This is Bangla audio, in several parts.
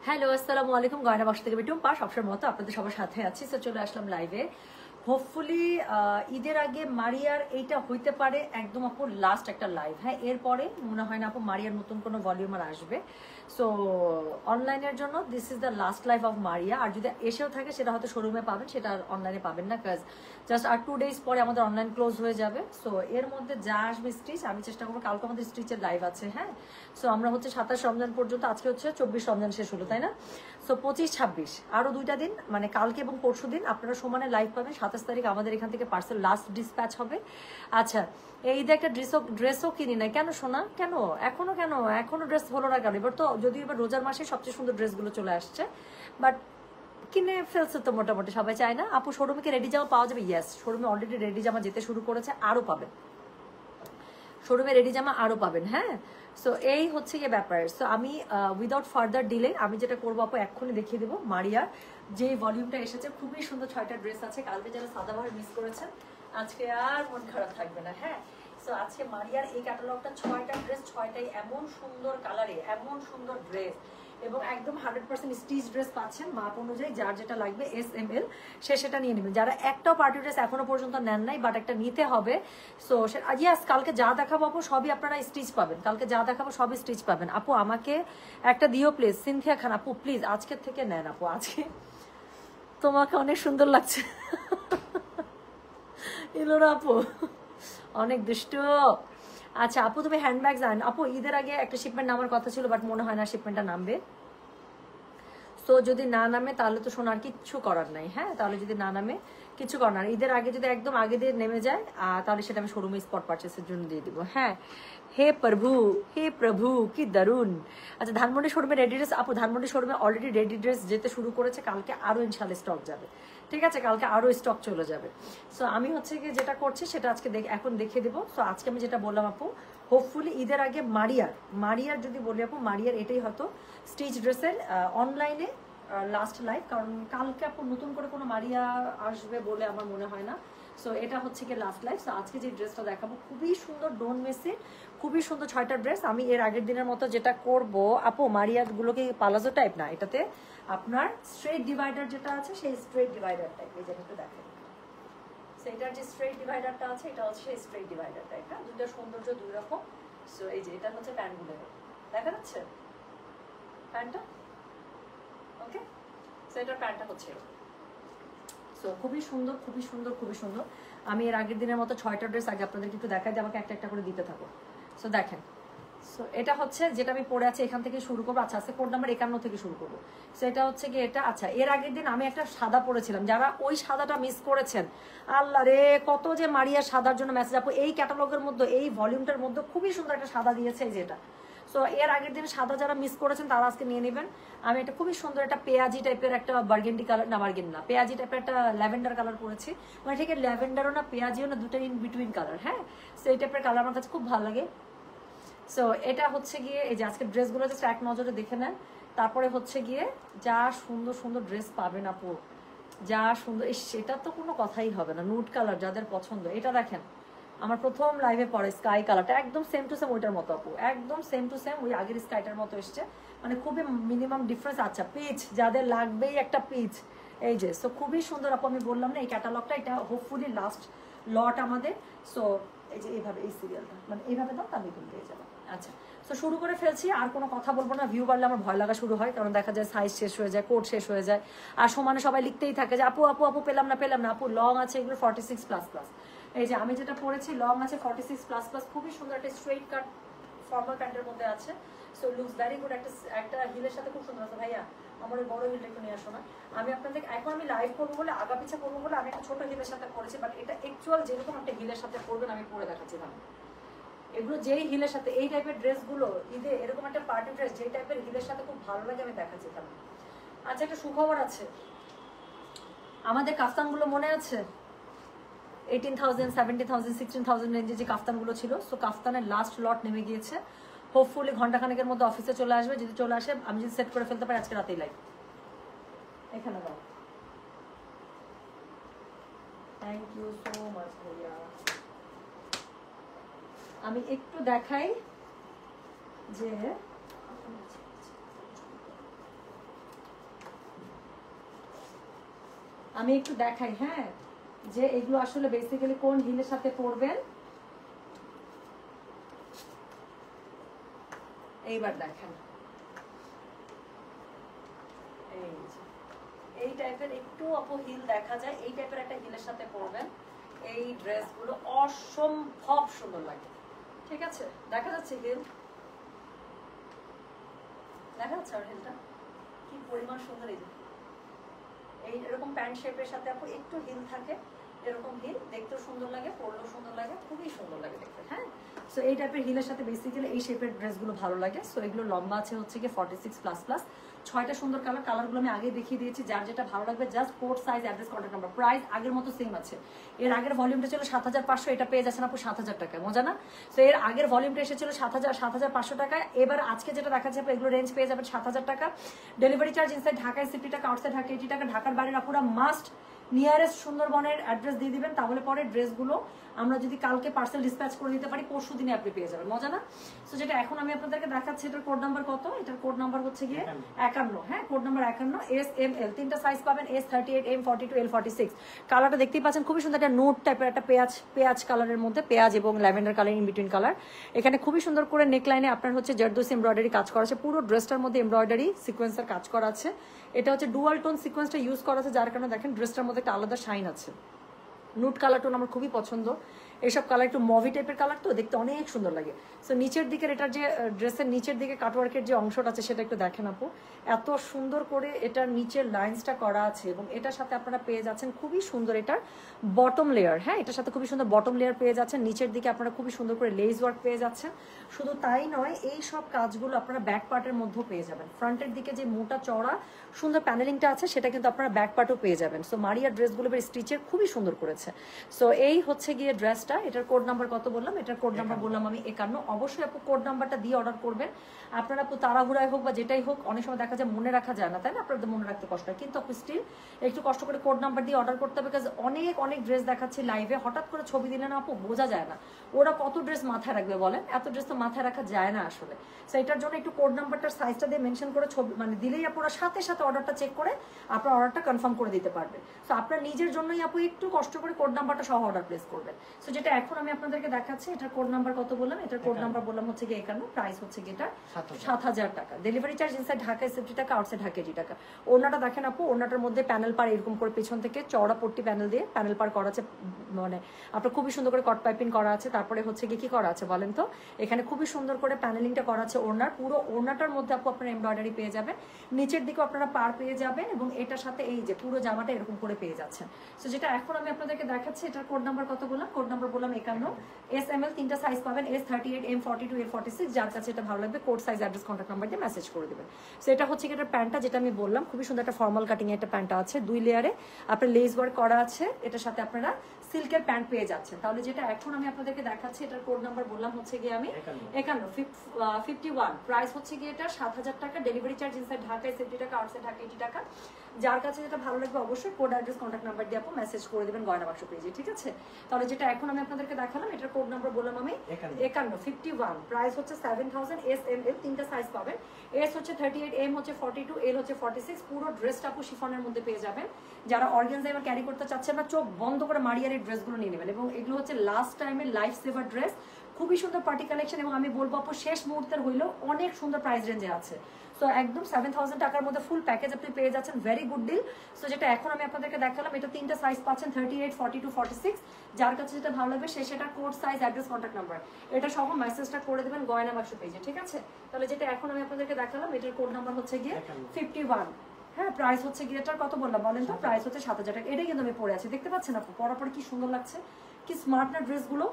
হ্যালো, আসসালামু আলাইকুম। গয়না বাক্স থেকে টুম্পা সবসময় মতো আপনাদের সবার সাথে আছি। তো চলে আসলাম লাইভে। হোপফুলি ঈদের আগে মারিয়ার এইটা হইতে পারে একদম আপু লাস্ট একটা লাইভ। হ্যাঁ, এরপরে মনে হয় না আপু মারিয়ার নতুন কোনো ভলিউম আর আসবে। সো অনলাইনের জন্য this is the last live of Maria. আর যদি এসেও থাকে সেটা হয়তো শোরুমে পাবেন, সেটা আর অনলাইনে পাবেন না, কাজ জাস্ট আর 2 days পরে আমাদের অনলাইন ক্লোজ হয়ে যাবে। সো এর মধ্যে যা আসবে স্টিচ আমি চেষ্টা করবো। কালকে আমাদের স্টিচের লাইভ আছে। হ্যাঁ, সো আমরা হচ্ছে 27 রমজান পর্যন্ত, আজকে হচ্ছে 24 রমজান শেষ হলো, তাই না? সো 25, 26 আরো 2টা দিন, মানে কালকে এবং পরশু দিন আপনারা সমানে লাইভ পাবেন। 27 তারিখ আমাদের এখান থেকে পার্সেল লাস্ট ডিসপ্যাচ হবে। আচ্ছা, এই যে একটা ড্রেসও কিনি না কেন সোনা? কেন এখনো ড্রেস হলো না কেন? এবার তো যদিও এবার রোজার মাসে সবচেয়ে সুন্দর ড্রেসগুলো চলে আসছে, বাট কিনে ফেলছে তো মোটামুটি সবাই। চায় না আপু শোরুমে কি রেডি জামা পাওয়া যাবে? ইয়েস, শোরুমে অলরেডি রেডি জামা যেতে শুরু করেছে, আরো পাবেন শোরুমে রেডি জামা, আরো পাবেন। হ্যাঁ, সো এই হচ্ছে গিয়ে ব্যাপার। সো আমি উইদাউট ফার্দার ডিলে আমি যেটা করবো আপু এক্ষুনি দেখিয়ে দেবো মারিয়ার যে ভলিউমটা এসেছে। খুবই সুন্দর 6টা ড্রেস আছে। কালকে যারা সাদাবাহার মিস করেছেন আজকে আর মন খারাপ থাকবে না। হ্যাঁ, সো আজকে মারিয়ার এই ক্যাটালগটা 6টা ড্রেস, 6টাই এমন সুন্দর কালারে, এমন সুন্দর ড্রেস এবং একদম 100% স্টিচ ড্রেস পাচ্ছেন মাপ অনুযায়ী। যার যেটা লাগবে SML সে সেটা নিয়ে নেবেন। যারা একটাও পার্টি ড্রেস এখনো পর্যন্ত নেন নাই, বাট একটা নিতে হবে। সো ইয়াস, কালকে যা দেখাবো আপু সবই আপনারা স্টিচ পাবেন। কালকে যা দেখাবো সবই স্টিচ পাবেন। আপু আমাকে একটা দিও প্লিজ। সিনথিয়া খান আপু প্লিজ আজকের থেকে নেন আপু। আজকে তোমাকে অনেক সুন্দর লাগছে। এলোরা আপু অনেক দুষ্ট। আচ্ছা আপু, তুমি হ্যান্ডব্যাগ জান আপু? ঈদের আগে একটা শিপমেন্ট নামার কথা ছিল, বাট মনে হয় না শিপমেন্টটা নামবে। তো যদি না নামে তাহলে তো শোনার কিচ্ছু করার নাই। হ্যাঁ, তাহলে যদি না নামে কিছু করার। ঈদের আগে যদি একদম আগে দিয়ে নেমে যায় তাহলে সেটা আমি শোরুমে স্পট পারচেসের জন্য দিয়ে দিব। হ্যাঁ, হে প্রভু কি দারুন। আচ্ছা, ধানমন্ডি শোরুমে রেডি ড্রেস আপু? ধানমন্ডি শোরুমে অলরেডি রেডি ড্রেস যেতে শুরু করেছে। কালকে আরো ইনশাল্লাহ স্টক যাবে। ঠিক আছে, কালকে আরো স্টক চলে যাবে। সো আমি হচ্ছে গিয়ে যেটা করছি সেটা আজকে এখন দেখিয়ে দেবো। সো আজকে আমি যেটা বললাম আপু, হোপফুলি ঈদের আগে মারিয়ার যদি বলি আপু, মারিয়ার এটাই হয়তো স্টিচ ড্রেসের অনলাইনে লাস্ট লাইভ। কারণ কালকে আপু নতুন করে কোনো মারিয়া আসবে বলে আমার মনে হয় না। সো এটা হচ্ছে কি লাস্ট লাইভ। সো আজকে যে ড্রেসটা দেখাবো খুবই সুন্দর, ডোন মেসে খুবই সুন্দর 6টা ড্রেস। আমি এর আগের দিনের মতো যেটা করব আপু, মারিয়াগুলোকে পালাজো টাইপ না, এটাতে আপনার স্ট্রেট ডিভাইডার যেটা আছে সেই স্ট্রেট ডিভাইডার টাইপ। এই যে একটু দেখেন, সেইটার যে স্ট্রেট ডিভাইডারটা আছে এটা হচ্ছে সেই স্ট্রেট ডিভাইডার টাইপ। হ্যাঁ, দুটো সৌন্দর্য দুই রকম। সো এই যে এটা হচ্ছে প্যান্টগুলো, দেখা যাচ্ছে প্যান্টটা? ওকে, সো এটার প্যান্টটা হচ্ছে। সো খুবই সুন্দর, খুবই সুন্দর, খুবই সুন্দর। আমি এর আগের দিনের মতো 6টা ড্রেস আগে আপনাদেরকে একটু দেখাই যে আমাকে একটা একটা করে দিতে থাকো। সো দেখেন, সো এটা হচ্ছে যেটা আমি পরে আছি, এখান থেকে শুরু করবো। আচ্ছা, আজকে কোড নাম্বার 51 থেকে শুরু করবো। সো এটা হচ্ছে কি এটা। আচ্ছা, এর আগের দিন আমি একটা সাদা পরেছিলাম, যারা ওই সাদাটা মিস করেছেন, আল্লাহ রে কত যে মারিয়া সাদার জন্য মেসেজ আপু। এই ক্যাটালগের মধ্যে, এই ভলিউমটার মধ্যে খুবই সুন্দর একটা সাদা দিয়েছে, এই যেটা। সো এর আগের দিন সাদা যারা মিস করেছেন তারা আজকে নিয়ে নেবেন। আমি একটা খুবই সুন্দর একটা পেঁয়াজি টাইপের একটা বার্গেন্ডি কালার, না বার্গেন্ডি না, পেঁয়াজি টাইপের একটা ল্যাভেন্ডার কালার পরেছি। মানে ঠিক ল্যাভেন্ডারও না পেঁয়াজিও না, দুটো ইন বিটুইন কালার। হ্যাঁ, সো এই টাইপের কালার আমার কাছে খুব ভালো লাগে। সো এটা হচ্ছে গিয়ে এই যে আজকে ড্রেসগুলো জাস্ট এক নজরে দেখে নেন। তারপরে হচ্ছে গিয়ে যা সুন্দর সুন্দর ড্রেস পাবেন আপু, যা সুন্দর। সেটা তো কোনো কথাই হবে না। নুড কালার যাদের পছন্দ, এটা দেখেন আমার প্রথম লাইভে পরে স্কাই কালারটা একদম সেম টু সেম ওইটার মতো আপু, একদম সেম টু সেম ওই আগের স্কাইটার মতো এসছে। মানে খুবই মিনিমাম ডিফারেন্স। আচ্ছা, পিচ যাদের লাগবেই একটা পিচ, এই যে। সো খুবই সুন্দর আপু, আমি বললাম না এই ক্যাটালগটা, এটা হোপফুলি লাস্ট লট আমাদের। সো এই যে এইভাবে এই সিরিয়ালটা মানে এইভাবে দাও তাহলে তুমি পেয়ে যাবে। আচ্ছা, তো শুরু করে ফেলছি, আর কোনো কথা বলবো না। ভিউ বাড়লে আমার ভয় লাগা শুরু হয়, কারণ দেখা যায় সাইজ শেষ হয়ে যায়, কোড শেষ হয়ে যায়, আর সমানে সবাই লিখতেই থাকে যে আপু আপু আপু পেলাম না পেলাম না। আপু লং আছে এগুলো 46++। এই যে আমি যেটা পরেছি লং আছে 46++, খুবই সুন্দর একটা স্ট্রেট কাট ফর্মাল প্যান্টের মধ্যে আছে। So looks very good. একটা হিলের সাথে খুব সুন্দর আছে। ভাইয়া আমার ওই বড় হিলটা একটু নিয়ে আসো না। আমি আপনাদের এখন আমি লাইভ করবো বলে, আগা পিছা করবো বলে আমি একটা ছোট হিলের সাথে পরেছি, বাট এটা অ্যাকচুয়াল যেরকম একটা হিলের সাথে পরবেন আমি পরে দেখাচ্ছি। এগুলো যেই হিলের সাথে, এই টাইপের ড্রেসগুলো ঈদে এরকম একটা পার্টি ড্রেস যেই টাইপের হিলের সাথে খুব ভালো লাগে আমি দেখাচ্ছি। আচ্ছা, একটা সুখবর আছে, আমাদের কাফতানগুলো মনে আছে 18,000, 17,000, 16,000 রেঞ্জে যে কাফতানগুলো ছিল। সো কাফতানের লাস্ট লট নেমে গিয়েছে। হোপফুলি ঘন্টাখানেকের মধ্যে অফিসে চলে আসবে। যদি চলে আসে, আমি যদি সেট করে ফেলতে পারি আজকে রাতেই লাইভ। এখানে দাও। থ্যাংক ইউ সো মাচ ভাইয়া। আমি একটু দেখাই যে আমি একটু দেখাই, হ্যাঁ, যে এগুলো আসলে বেসিক্যালি কোন হিলের সাথে পরবেন। এইবার দেখেন, এই টাইপের একটু অপ হিল দেখা যায়, এই টাইপের একটা হিলের সাথে পরবেন। এই ড্রেসগুলো অসম্ভব সুন্দর লাগে, ঠিক আছে? দেখা যাচ্ছে হিল, দেখা যাচ্ছে আর হিলটা কি পরিমাণ সুন্দর। এই এরকম প্যান্ট শেপের সাথে আপু একটু হিল থাকে, এরকম হিল দেখতেও সুন্দর লাগে, পরলেও সুন্দর লাগে, খুবই সুন্দর লাগে দেখতে। হ্যাঁ, সো এই টাইপের হিলের সাথে বেসিক্যালি এই শেপের ড্রেসগুলো ভালো লাগে। সো এগুলো লম্বা আছে হচ্ছে কি 46++, 6টা সুন্দর কালার। কালারগুলো আমি আগে দেখিয়ে দিয়েছি, যার যেটা ভালো লাগবে just code, size, address, contact number. Price আগের মতো সেম আছে। এর আগের ভলিউমটা ছিল 7500, এটা পেয়ে যাচ্ছেন আপু 7000 টাকায়, মজা না? সো এর আগের ভলিউমটা এসেছিল 7500 টাকায়, এবার আজকে যেটা দেখাচ্ছে আপু এগুলো রেঞ্জ পেয়ে যাবেন 7000 টাকা। ডেলিভারি চার্জ ইনসাইড ঢাকায় 60 টাকা, আউটসাইড ঢাকা 80 টাকা। ঢাকার বাইরের আপুরা মাস্ট নিয়ারেস্ট সুন্দরবনের অ্যাড্রেস দিয়ে দিবেন, তাহলে পরে ড্রেসগুলো আমরা যদি কালকে পার্সেল ডিসপ্যাচ করে দিতে পারি, পরশু দিনে আপনি পেয়ে যাবেন, মজা না? সো যেটা এখন আমি আপনাদেরকে দেখাচ্ছি, এটার কোড নাম্বার কত? এটার কোড নাম্বার হচ্ছে গিয়ে 51। হ্যাঁ, কোড নাম্বার 51। SML 3টা সাইজ পাবেন, S38, M42, L46। কালারটা দেখতেই পাচ্ছেন, খুবই সুন্দর একটা নোট টাইপের একটা পেঁয়াজ কালারের মধ্যে, পেঁয়াজ এবং lavender colour in between colour. এখানে খুবই সুন্দর করে নেকলাইনে আপনার হচ্ছে জারদোসি এমব্রয়ডারি কাজ করা আছে, পুরো ড্রেসটার মধ্যে এমব্রয়ডারি সিকোয়েন্সের কাজ করা আছে। এটা হচ্ছে ডুয়াল টোন সিকোয়েন্সটা ইউজ করা আছে, যার কারণে দেখেন ড্রেসটার মধ্যে একটা আলাদা শাইন আছে। নুট কালার টোন আমার খুবই পছন্দ, এইসব কালার একটু মভি টাইপের কালার, তো দেখতে অনেক সুন্দর লাগে। সো নিচের দিকের এটার যে ড্রেসের নিচের দিকে কাটওয়ার্কের যে অংশটা আছে সেটা একটু দেখেন আপু, এত সুন্দর করে এটার নিচের লাইন্সটা করা আছে, এবং এটার সাথে আপনারা পেয়ে যাচ্ছেন খুবই সুন্দর এটার বটম লেয়ার। হ্যাঁ, এটার সাথে খুবই সুন্দর বটম লেয়ার পেয়ে যাচ্ছেন। নিচের দিকে আপনারা খুবই সুন্দর করে লেস ওয়ার্ক পেয়ে যাচ্ছেন। শুধু তাই নয়, এই সব কাজগুলো আপনারা ব্যাক পার্টের মধ্যেও পেয়ে যাবেন। ফ্রন্টের দিকে যে মোটা চওড়া সুন্দর প্যানেলিংটা আছে সেটা কিন্তু আপনারা ব্যাক পার্টও পেয়ে যাবেন। সো মারিয়ার ড্রেসগুলো স্টিচের খুবই সুন্দর করেছে। সো এই হচ্ছে গিয়ে ড্রেসটা। এটার কোড নাম্বার কত বললাম? এটার কোড নাম্বার বললাম আমি 51। অবশ্যই আপু কোড নাম্বারটা দিয়ে অর্ডার করবেন। আপনারা আপু তাড়াহুড়ায় হোক বা যেটাই হোক, অনেক সময় দেখা যায় মনে রাখা যায় না, তাই না? আপনাদের মনে রাখতে কষ্ট হয়, কিন্তু আপু স্টিল একটু কষ্ট করে কোড নাম্বার দিয়ে অর্ডার করতে হবে। বিকজ অনেক ড্রেস দেখাচ্ছি লাইভে, হঠাৎ করে ছবি দিলে না আপু বোঝা যায় না ওরা কত ড্রেস মাথায় রাখবে বলেন। এত ড্রেস তো মাথায় রাখা যায় না আসলে। সো এটার জন্য একটু কোড নাম্বারটার সাইজটা দিয়ে মেনশন করে ছবি মানে দিলেই আপনারা সাথে সাথে অর্ডারটা চেক করে আপনার অর্ডারটা কনফার্ম করে দিতে পারবেন। সো আপনার নিজের জন্যই আপু একটু কষ্ট করে কোড নাম্বারটা সহ অর্ডার প্লেস করবেন। সো যেটা এখন আমি আপনাদেরকে দেখাচ্ছি, এটার কোড নাম্বার কত বললাম? এটার কোড নাম্বার বললাম হচ্ছে গিয়ে 51। প্রাইস হচ্ছে গিয়ে এটা 7000 টাকা। ডেলিভারি চার্জ ইনসাইড ঢাকায় 60 টাকা, আউটসাইড ঢাকা 80 টাকা। ওড়নাটা দেখেন আপু, ওড়নাটার মধ্যে প্যানেল পার এরকম করে পেছন থেকে চওড়া পট্টি প্যানেল দিয়ে প্যানেল পার করা আছে, মানে আপনার খুবই সুন্দর করে কট পাইপিং করা আছে। তারপরে হচ্ছে গিয়ে কি করা আছে বলেন তো? এখানে খুবই সুন্দর করে প্যানেলিংটা করা আছে ওড়নার, পুরো ওড়নাটার মধ্যে আপু আপনারা এমব্রয়ডারি পেয়ে যাবেন, নিচের দিকে আপনারা পার পেয়ে যাবেন, এবং এটার সাথে এই যে পুরো জামাটা এরকম করে পেয়ে যাচ্ছেন। সো যেটা এখন আমি আপনাদেরকে দেখাচ্ছি, এটার কোড নাম্বার কত বললাম? কোড নাম্বার বললাম 51। SML 3টা সাইজ পাবেন, S38, M42, L46। যার কাছে এটা ভালো লাগবে code, size, address, contact number দিয়ে মেসেজ করে দেবেন। সো এটা হচ্ছে এটার প্যান্টটা, যেটা আমি বললাম খুবই সুন্দর একটা ফর্মাল কাটিং এর একটা প্যান্টটা আছে, 2 লেয়ারে আপনার লেস ওয়ার্ক করা আছে। এটার সাথে আপনারা সিল্কের প্যান্ট পেয়ে যাচ্ছেন। তাহলে যেটা এখন আমি আপনাদেরকে দেখাচ্ছি, এটার কোড নাম্বার বললাম হচ্ছে গিয়ে আমি 51। প্রাইস হচ্ছে গিয়ে এটা 7000 টাকা। ডেলিভারি চার্জ ইনসাইড ঢাকায় 60 টাকা, আউটসাইড ঢাকা 80 টাকা। যার কাছে যেটা ভালো লাগবে অবশ্যই কোড, অ্যাড্রেস, কন্ট্যাক্ট নাম্বার দিয়ে আপু মেসেজ করে দেবেন গয়না বাক্স পেজে, ঠিক আছে? তাহলে যেটা এখন আমি আপনাদেরকে দেখালাম, এটার কোড নাম্বার বললাম আমি 51। প্রাইস হচ্ছে 7000। SML 3টা সাইজ পাবেন, S হচ্ছে 38, M হচ্ছে 42, L হচ্ছে 46। পুরো ড্রেসটা আপু শিফনের মধ্যে পেয়ে যাবেন। যারা অর্গানজা এবার ক্যারি করতে চাচ্ছেন না, চোখ বন্ধ করে মারিয়ার এই ড্রেসগুলো নিয়ে নেবেন, এবং এগুলো হচ্ছে লাস্ট টাইমের লাইফ সেভার ড্রেস, খুবই সুন্দর পার্টি কালেকশন, এবং আমি বলবো আপু শেষ মুহূর্তের হইলেও অনেক সুন্দর প্রাইস রেঞ্জে আছে। সো একদম 7000 টাকার মধ্যে ফুল প্যাকেজ আপনি পেয়ে যাচ্ছেন, ভেরি গুড ডিল। সো যেটা এখন আমি আপনাদেরকে দেখালাম, এটা 3টা সাইজ পাচ্ছেন, 38, 42, 46। যার কাছে যেটা ভালো লাগবে সে সেটা code, size, address, contact number এটা সহ মেসেজটা করে দেবেন গয়না বাক্স পেজে, ঠিক আছে? তাহলে যেটা এখন আমি আপনাদেরকে দেখালাম, এটার কোড নাম্বার হচ্ছে গিয়ে 51। হ্যাঁ, প্রাইস হচ্ছে গিয়ে এটার কত বললাম বলেন তো? প্রাইস হচ্ছে 7000 টাকা। এটাই কিন্তু আমি পরে আছি, দেখতে পাচ্ছেন আপু পরাপর কি সুন্দর লাগছে, কি স্মার্ট না ড্রেসগুলো।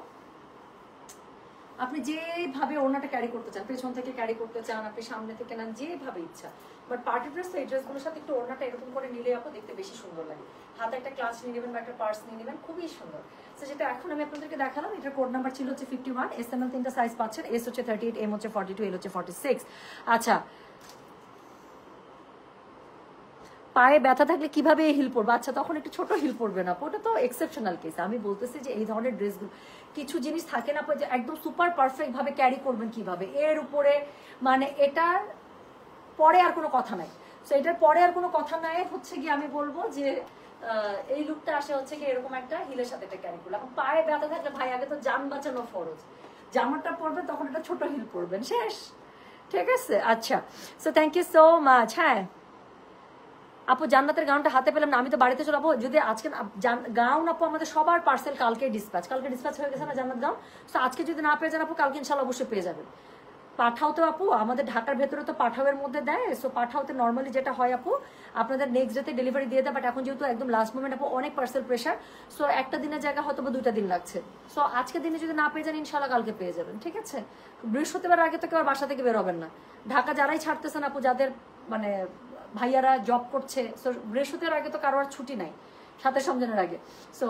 আপনি যেভাবে ওড়নাটা ক্যারি করতে চান, পেছন থেকে ক্যারি করতে চান, আপনি সামনে থেকে নেন, যেভাবে ইচ্ছা। বাট পার্টি ড্রেস তো এই ড্রেসগুলোর সাথে একটু ওড়নাটা এরকম করে নিলে আপু দেখতে বেশি সুন্দর লাগে। হাতে একটা ক্লাচ নিয়ে নেবেন বা একটা পার্স নিয়ে নেবেন, খুবই সুন্দর। তো যেটা এখন আমি আপনাদেরকে দেখালাম, এটার কোড নাম্বার ছিল হচ্ছে 51। SML 3টা সাইজ পাচ্ছেন, S হচ্ছে 38, M হচ্ছে 42, L হচ্ছে 46। আচ্ছা, পায়ে ব্যথা থাকলে কিভাবে হিল পরবে? আচ্ছা, তখন একটু ছোট হিল পরবে না, ওটা তো এক্সেপশনাল কেস। আমি বলতেছি যে এই ধরনের ড্রেসগুলো কিছু জিনিস থাকে না যে একদম সুপার পারফেক্ট ভাবে ক্যারি করবেন কিভাবে, এর উপরে মানে এটার পরে আর কোনো কথা নাই। সো এটার পরে আর কোনো কথা নাই হচ্ছে গিয়ে আমি বলবো যে এই লুকটা আসে হচ্ছে কি এরকম একটা হিলের সাথে একটা ক্যারি করলাম। পায়ে ব্যথা থাকলে ভাই আগে তো জান বাঁচানো ফরজ, জামাটা পরবে তখন একটা ছোট হিল পরবেন, শেষ। ঠিক আছে, আচ্ছা, so thank you so much. হ্যাঁ আপু জান্নাতের গাউনটা হাতে পেলাম না, আমি তো বাড়িতে চলে যাবো। যদি আজকে গাউন আপু আমাদের সবার পার্সেল কালকে ডিসপ্যাচ হয়ে গেছে না জান্নাত গাউন। তো আজকে যদি না পেয়ে যান আপু কালকে ইনশাল্লাহ অবশ্যই পেয়ে যাবেন। পাঠাও তো আপু আমাদের ঢাকার ভেতরে তো পাঠাওয়ের মধ্যে দেয়, সো পাঠাওতে নর্মালি যেটা হয় আপু আপনাদের নেক্সট ডেতে ডেলিভারি দিয়ে দেয়, বাট এখন যেহেতু একদম লাস্ট মোমেন্ট আপু অনেক পার্সেল প্রেশার, সো একটা দিনের জায়গা হয়তো বা 2টা দিন লাগছে। সো আজকে দিনে যদি না পেয়ে যান ইনশাল্লাহ কালকে পেয়ে যাবেন। ঠিক আছে, বৃহস্পতিবার আগে তো কেউ আর বাসা থেকে বের হবেন না। ঢাকা যারাই ছাড়তেছেন আপু, যাদের মানে ভাইয়ারা জব করছে, সো বৃহস্পতিবার আগে তো কারো আর ছুটি নাই, সাথে রমজানের আগে। সো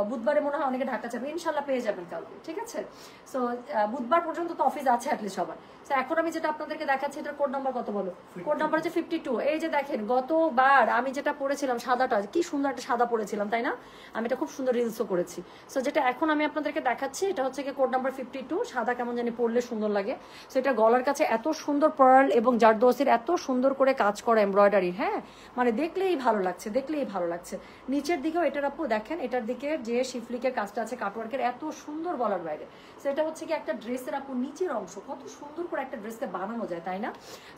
বুধবারে মনে হয় অনেকে ঢাকা যাবে, ইনশাল্লাহ পেয়ে যাবেন কালকে। ঠিক আছে, সো বুধবার পর্যন্ত তো অফিস আছে অ্যাটলিস্ট সবার। সো এখন আমি যেটা আপনাদেরকে দেখাচ্ছি এটার কোড নাম্বার কত বলো? কোড নাম্বার হচ্ছে 52। এই যে দেখেন গতবার আমি যেটা পরেছিলাম সাদাটা, কি সুন্দর একটা সাদা পরেছিলাম তাই না? আমি এটা খুব সুন্দর রিলসও করেছি। সো যেটা এখন আমি আপনাদেরকে দেখাচ্ছি এটা হচ্ছে কি কোড নাম্বার 52। সাদা কেমন জানি পরলে সুন্দর লাগে। সো এটা গলার কাছে এত সুন্দর পার্ল এবং জারদোসির এত সুন্দর করে কাজ করা এমব্রয়ডারি, হ্যাঁ মানে দেখলেই ভালো লাগছে, দেখলেই ভালো লাগছে। নিচের দিকেও এটার আপু দেখেন, এটার দিকে যে শিফলিকের কাজটা আছে কাটওয়ার্কের এত সুন্দর বলার বাইরে। সো এটা হচ্ছে কি একটা ড্রেসের আপু নিচের অংশ কত সুন্দর করে একটা ড্রেসকে বানানো যায় তাই না?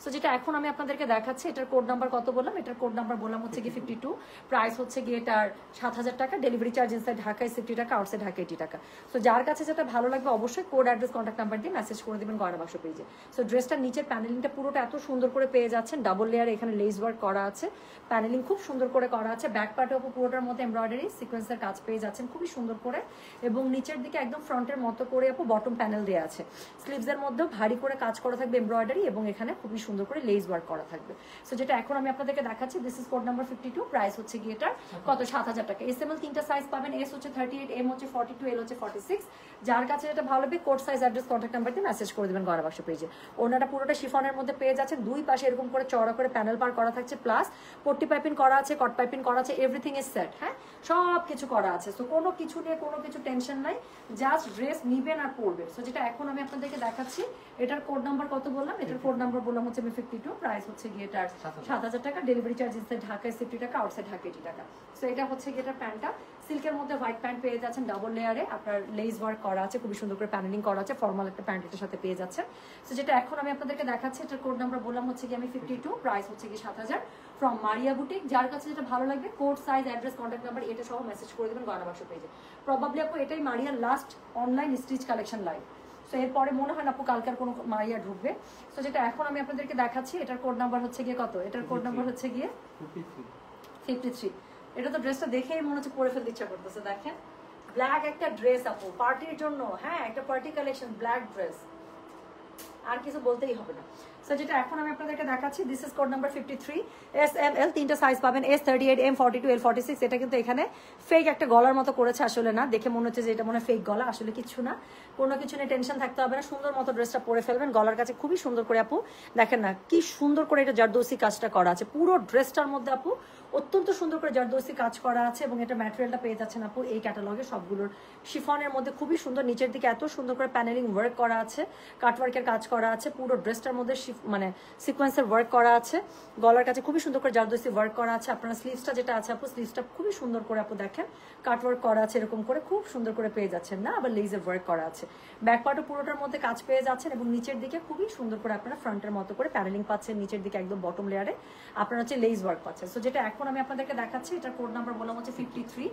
সো যেটা এখন আমি আপনাদেরকে দেখাচ্ছি এটার কোড নাম্বার কত বললাম? এটার কোড নাম্বার বললাম হচ্ছে কি 52। প্রাইস হচ্ছে গিয়ে এটার 7000 টাকা, ডেলিভারি চার্জ ইনসাইড ঢাকায় 60 টাকা, আউটসাইড ঢাকা 80 টাকা। সো যার কাছে যেটা ভালো লাগবে অবশ্যই কোড অ্যাড্রেস কন্ট্যাক্ট নাম্বার দিয়ে মেসেজ করে দেবেন গয়না বাক্স পেজে। সো ড্রেসটার নিচের প্যানেলিংটা পুরোটা এত সুন্দর করে পেয়ে যাচ্ছেন, ডাবল লেয়ারে এখানে লেস ওয়ার্ক করা আছে, প্যানেলিং খুব সুন্দর করে করা আছে। ব্যাক পার্টে আপু পুরোটার মধ্যে এমব্রয়ডারি সিকোয়েন্সের কাজ পেয়ে যাচ্ছেন খুবই সুন্দর করে, এবং নিচের দিকে একদম ফ্রন্টের মতো করে আপু বটম প্যানেল দেওয়া আছে। স্লিভসের মধ্যেও ভারী করে কাজ করা থাকবে এমব্রয়ডারি, এবং এখানে খুবই সুন্দর করে লেস ওয়ার্ক করা থাকবে। সো যেটা এখন আমি আপনাদেরকে দেখাচ্ছি this is code number 52। Price হচ্ছে গিয়ে এটার কত? 7000 টাকা। এসএমএল 3টা সাইজ পাবেন, এস হচ্ছে 38, এম হচ্ছে 42, এল হচ্ছে 46। যার কাছে যেটা ভালো লাগবে code size address contact number দিয়ে মেসেজ করে দেবেন গয়না বাক্স পেজে। ওনাটা পুরোটা শিফনের মধ্যে পেয়ে যাচ্ছেন, দুই পাশে এরকম করে চওড়া করে প্যানেল পার করা থাকছে, প্লাস পট্টি পাইপিং করা আছে, কট পাইপিং করা আছে, এভরিথিং ইজ সেট। হ্যাঁ সব কিছু করা আছে। সো কোনো কিছু নিয়ে কোনো কিছু টেনশন নাই, জাস্ট ড্রেস নিবেন আর পরবেন। সো যেটা এখন আমি আপনাদেরকে দেখাচ্ছি এটার কোড নাম্বার কত বললাম? এটার কোড নাম্বার বললাম হচ্ছে 52। প্রাইস হচ্ছে গিয়ে এটার 7000 টাকা, ডেলিভারি চার্জ ইনসাইড ঢাকায় 60 টাকা, আউটসাইড ঢাকা 80 টাকা। সো এটা হচ্ছে গিয়ে এটার প্যান্টটা সিল্কের মধ্যে হোয়াইট প্যান্ট পেয়ে যাচ্ছেন, ডাবল লেয়ারে আপনার লেস ওয়ার্ক করা আছে, খুবই সুন্দর করে প্যানেলিং করা আছে, ফর্মাল একটা প্যান্ট এটার সাথে পেয়ে যাচ্ছেন। সো যেটা এখন আমি আপনাদেরকে দেখাচ্ছি এটার কোড নাম্বার বললাম হচ্ছে গিয়ে আমি 52, প্রাইস হচ্ছে গিয়ে 7000 ফ্রম মারিয়া বুটিক। যার কাছে যেটা ভালো লাগবে code size address contact number এটা সহ মেসেজ করে দেবেন গয়না বাক্স পেজে। প্রবাবলি আপু এটাই মারিয়ার last online stitch collection live. So এরপরে মনে হয় না আপু কালকার কোনো মারিয়া ঢুকবে। সো যেটা এখন আমি আপনাদেরকে দেখাচ্ছি এটার কোড নাম্বার হচ্ছে গিয়ে কত? এটার কোড নাম্বার হচ্ছে গিয়ে 53। এটা তো ড্রেসটা দেখেই মনে হচ্ছে পরে ফেলতে ইচ্ছা করতেছে। দেখেন ব্ল্যাক একটা ড্রেস আপু পার্টির জন্য, হ্যাঁ একটা পার্টি কালেকশন ব্ল্যাক ড্রেস, আর কিছু বলতেই হবে না। সো যেটা এখন আমি আপনাদেরকে দেখাচ্ছি this is code number 53। S M L 3টা সাইজ পাবেন, এস 38, এম 42, এল 46। এটা কিন্তু এখানে ফেক একটা গলার মতো করেছে, আসলে না, দেখে মনে হচ্ছে যে এটা মনে হয় ফেক গলা, আসলে কিছু না, কোনো কিছু নিয়ে টেনশন থাকতে হবে না। সুন্দর মতো ড্রেসটা পরে ফেলবেন, গলার কাছে খুবই সুন্দর করে আপু দেখেন না কি সুন্দর করে এটা জারদৌসি কাজটা করা আছে পুরো ড্রেসটার মধ্যে আপু, অত্যন্ত সুন্দর করে জারদৌসি কাজ করা আছে। এবং এটা ম্যাটেরিয়ালটা পেয়ে যাচ্ছেন আপু এই ক্যাটালগে সবগুলোর শিফনের মধ্যে খুবই সুন্দর, নিচের দিকে এত সুন্দর করে প্যানেলিং ওয়ার্ক করা আছে, কাটওয়ার্কের কাজ করা আছে, পুরো ড্রেসটার মধ্যে মানে সিকোয়েন্সের ওয়ার্ক করা আছে, গলার কাছে খুবই সুন্দর করে জারদৌসি ওয়ার্ক করা আছে। আপনার স্লিভসটা যেটা আছে আপু স্লিভসটা খুবই সুন্দর করে আপু দেখেন কাটওয়ার্ক করা আছে, এরকম করে খুব সুন্দর করে পেয়ে যাচ্ছেন না, আবার লেজের ওয়ার্ক করা আছে। ব্যাক পার্টও পুরোটার মধ্যে কাজ পেয়ে যাচ্ছেন, এবং নিচের দিকে খুবই সুন্দর করে আপনারা ফ্রন্টের মতো করে প্যানেলিং পাচ্ছেন, নিচের দিকে একদম বটম লেয়ারে আপনারা হচ্ছে লেজ ওয়ার্ক পাচ্ছেন। সো যেটা এখন আমি আপনাদেরকে দেখাচ্ছি এটার কোড নাম্বার বললাম হচ্ছে 53।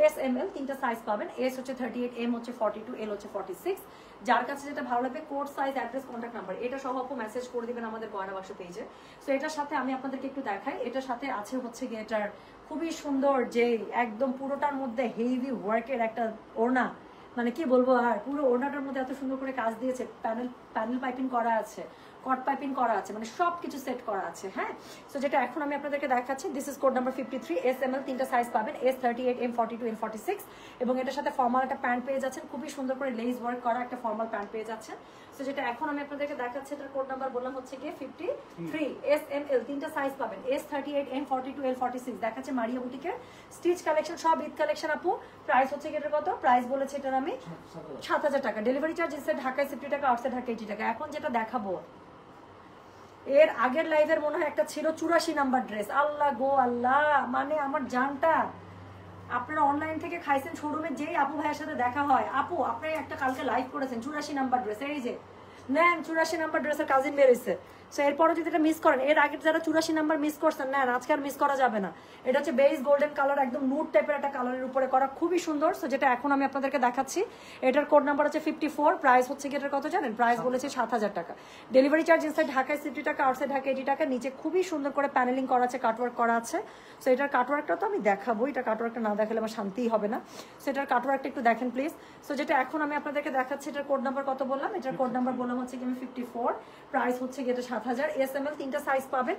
এস এম এল 3টা সাইজ পাবেন, এস হচ্ছে 38, এম হচ্ছে 42, এল হচ্ছে 46। যার কাছে যেটা ভালো লাগবে code size address contact number এটা সহ আপু মেসেজ করে দিবেন আমাদের গয়না বাক্স পেজে। সো এটার সাথে আমি আপনাদেরকে একটু দেখাই, এটার সাথে আছে হচ্ছে গিয়ে এটার খুবই সুন্দর যে একদম পুরোটার মধ্যে হেভি ওয়ার্কের একটা ওড়না, মানে কি বলবো, আর পুরো ওড়নাটার মধ্যে এত সুন্দর করে কাজ দিয়েছে, প্যানেল পাইপিং করা আছে, কট পাইপিং করা আছে, মানে সবকিছু সেট করা আছে। হ্যাঁ সো যেটা এখন আমি আপনাদেরকে দেখাচ্ছি this is code number 53। S M L 3টা সাইজ পাবেন, এস 38, এম 42, এম 46। এবং এটার সাথে ফর্মাল একটা প্যান্ট পেয়ে যাচ্ছেন, খুবই সুন্দর করে লেস ওয়ার্ক করা একটা ফর্মাল প্যান্ট পেয়ে যাচ্ছেন। সো যেটা এখন আমি আপনাদেরকে দেখাচ্ছি এটার কোড নাম্বার বললাম হচ্ছে গিয়ে 53। এস এম এল 3টা সাইজ পাবেন, এস 38, এম 42, এল 46। দেখাচ্ছে মারিয়া বুটিকের স্টিচ কালেকশন, সব ঈদ কালেকশন আপু। প্রাইস হচ্ছে এটার কত? প্রাইস বলেছে এটার আমি 7000 টাকা, ডেলিভারি চার্জ ইনসাইড ঢাকায় 60 টাকা, আউটসাইড ঢাকা 80 টাকা। এখন যেটা দেখাবো এর আগের লাইভের মনে হয় একটা ছিল 84 নাম্বার ড্রেস, আল্লাহ গো আল্লাহ, মানে আমার জানটা আপনারা অনলাইন থেকে খাইছেন, শোরুমে যেই আপু ভাইয়ের সাথে দেখা হয়, আপু আপনি একটা কালকে লাইভ করেছেন 84 নাম্বার ড্রেস, এই যে নেন 84 নাম্বার ড্রেসের কাজিন বেরোইছে। সো এরপরও যদি এটা মিস করেন, এর আগে যারা 84 নাম্বার মিস করছেন নেন, আজকে আর মিস করা যাবে না। এটা হচ্ছে বেস গোল্ডেন কালার, একদম নুড টাইপের একটা কালারের উপরে করা, খুবই সুন্দর। সো যেটা এখন আমি আপনাদেরকে দেখাচ্ছি, এটার কোড নাম্বার হচ্ছে 54, প্রাইস হচ্ছে কি এটার কত জানেন? প্রাইস বলেছে 7000 টাকা। ডেলিভারি চার্জ ইনসাইড ঢাকায় 60 টাকা, আউটসাইড ঢাকা 80 টাকা। নিচে খুবই সুন্দর করে প্যানেলিং করা আছে, কাটওয়ার্ক করা আছে। সো এটার কাটওয়ার্কটা তো আমি দেখাবো, এটা কাটওয়ার্কটা না দেখালে আমার শান্তিই হবে না। সো এটার কাটওয়ার্কটা একটু দেখেন প্লিজ। সো যেটা এখন আমি আপনাদেরকে দেখাচ্ছি, এটার কোড নাম্বার কত বললাম? এটার কোড নাম্বার বললাম হচ্ছে কি আমি 54, প্রাইস হচ্ছে কি এটা 7000। SML 3টা সাইজ পাবেন,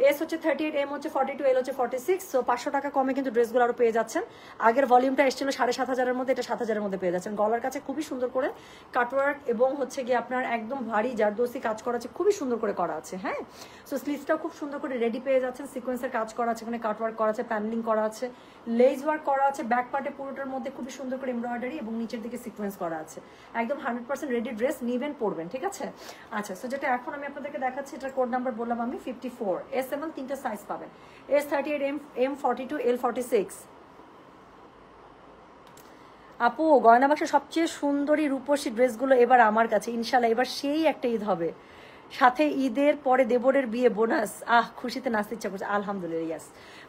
এস হচ্ছে 38, এম হচ্ছে 42, এল হচ্ছে 46। সো 500 টাকা কমে কিন্তু ড্রেসগুলো আরো পেয়ে যাচ্ছেন। আগের ভলিউমটা এসেছিল 7500-এর মধ্যে, এটা 7000-এর মধ্যে পেয়ে যাচ্ছেন। গলার কাছে খুবই সুন্দর করে কাটওয়ার্ক এবং হচ্ছে গিয়ে আপনার একদম ভারী জারদোসি কাজ করা আছে, খুবই সুন্দর করে করা আছে। হ্যাঁ, সো স্লিভসটাও খুব সুন্দর করে রেডি পেয়ে যাচ্ছেন, সিকোয়েন্সের কাজ করা আছে, এখানে কাটওয়ার্ক করা আছে, প্যানেলিং করা আছে, লেজ ওয়ার্ক করা আছে, ব্যাক পার্টে পুরোটার মধ্যে খুবই সুন্দর করে এমব্রয়ডারি এবং নিচের দিকে সিকোয়েন্স করা আছে। একদম 100% রেডি ড্রেস, নিবেন পরবেন, ঠিক আছে? আচ্ছা, সো যেটা এখন আমি আপনাদেরকে দেখাচ্ছি, এটার কোড নাম্বার বললাম আমি 54। SML 3টা সাইজ পাবেন, S38, M42, L46। আপু গয়না বাক্সের সবচেয়ে সুন্দরী রূপসী ড্রেসগুলো এবার আমার কাছে, ইনশাল্লাহ এবার সেই একটা ঈদ হবে, সাথে ঈদের পরে দেবরের বিয়ে বোনাস। খুশিতে নাচতে ইচ্ছা করছে। আলহামদুলিল্লাহ, ইয়াস।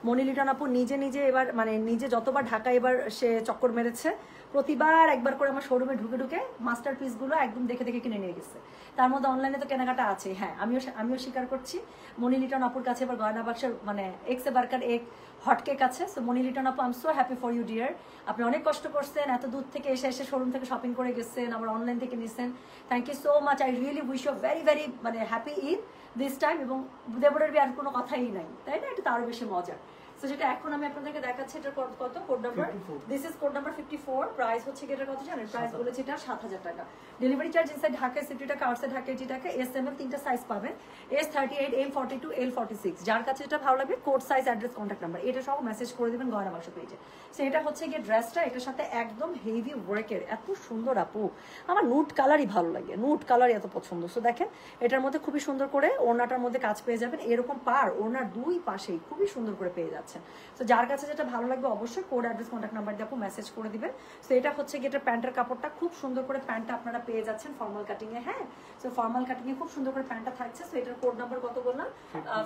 মনি লিটন আপু নিজে এবার মানে নিজে যতবার ঢাকা এবার সে চক্কর মেরেছে, প্রতিবার একবার করে আমার শোরুমে ঢুকে মাস্টার পিসগুলো একদম দেখে কিনে নিয়ে গেছে। তার মধ্যে অনলাইনে তো কেনাকাটা আছে। হ্যাঁ, আমিও স্বীকার করছি, মনি লিটন আপুর কাছে এবার গয়না বাক্সের মানে এক্সে বার্কার এক হটকেক আছে। সো মনি লিটন আপু, I am so happy for you dear. আপনি অনেক কষ্ট করছেন, এত দূর থেকে এসে শোরুম থেকে শপিং করে গেছেন, আবার অনলাইন থেকে নিছেন। Thank you so much. I really wish you very মানে হ্যাপি ঈদ দিস টাইম। এবং দেবরের বিয়ে আর কোনো কথাই নাই, তাই না? এটা তো আরো বেশি মজা। সো যেটা এখন আমি আপনাদেরকে দেখাচ্ছি, এটার কত code number? This is code number 54, price হচ্ছে কি এটার কত জানেন? প্রাইস বলেছি এটা 7000 টাকা। ডেলিভারি চার্জ ইনসাইড ঢাকায় 60 টাকা, আউটসাইড ঢাকা 80 টাকা। SML 3টা সাইজ পাবেন, S38, M42, L46। যার কাছে যেটা ভালো লাগবে, code size, address, contact number এটা সব মেসেজ করে দিবেন গয়না বাক্স পেজে। সো এটা হচ্ছে গিয়ে ড্রেসটা, এটার সাথে একদম হেভি ওয়ার্কের, এত সুন্দর আপু, আমার নুট কালারই ভালো লাগে, নুট কালারই এত পছন্দ। সো দেখেন এটার মধ্যে খুবই সুন্দর করে ওড়নাটার মধ্যে কাজ পেয়ে যাবেন, এরকম পার ওড়নার দুই পাশেই খুবই সুন্দর করে পেয়ে যাচ্ছেন। তো যার কাছে যেটা ভালো লাগবে অবশ্যই কোড, অ্যাড্রেস, কন্ট্যাক্ট নাম্বার দিয়ে আপু মেসেজ করে দিবেন। সো এটা হচ্ছে গিয়ে এটা প্যান্টের কাপড়টা, খুব সুন্দর করে প্যান্টটা আপনারা পেয়ে যাচ্ছেন ফর্মাল কাটিং এ। হ্যাঁ, সো ফর্মাল কাটিং এ খুব সুন্দর করে প্যান্টটা থাকছে। সো এটার কোড নাম্বার কত বললাম?